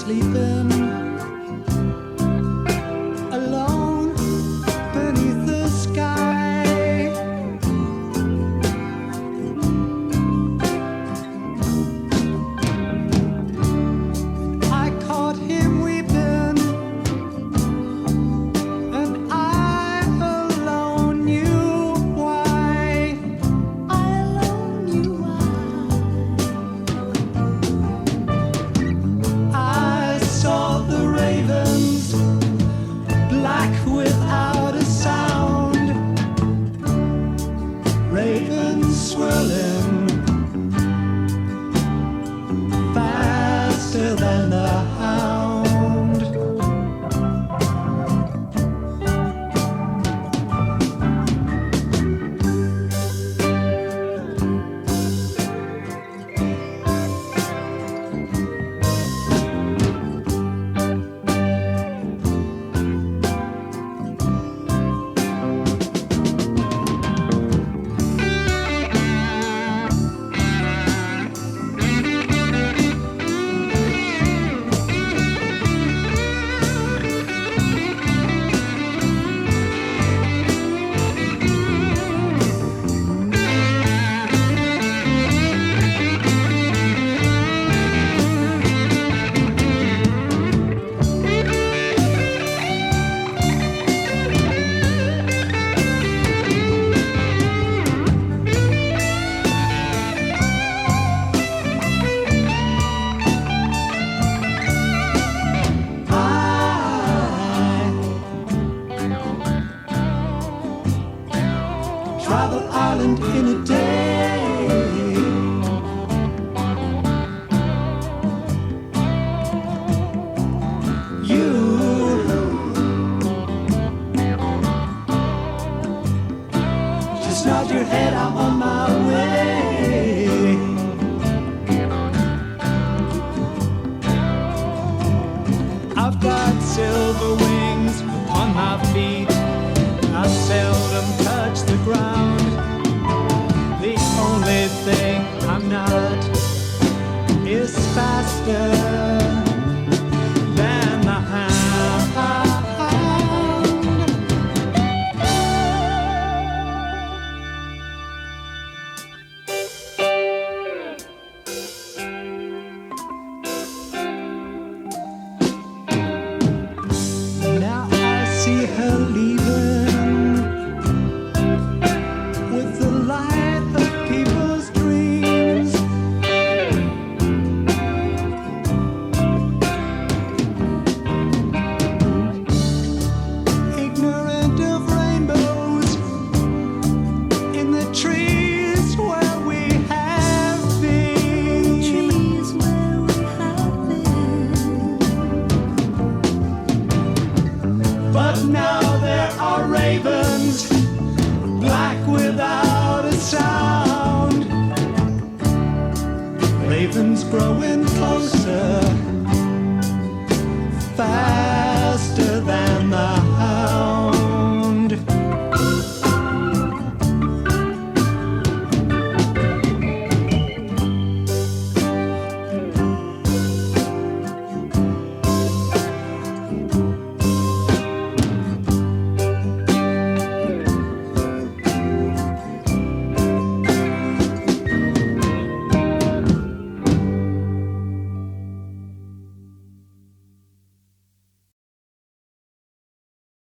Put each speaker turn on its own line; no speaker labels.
sleeping alone beneath the sky. I caught him weeping, and I alone knew why. I alone knew why. I saw the ravens, black without a sound, ravens swirling faster than the hound. Travel Ireland in a day. You just nod your head, I'm on my way. I've got silver wings upon my feet. I seldom touch the ground. The only thing I'm not is faster than the hound. Now I see her leaving with the light of people's dreams. Ignorant of rainbows in the trees where we have been. Trees where we have been. But now there are ravens, black without a sound, ravens growing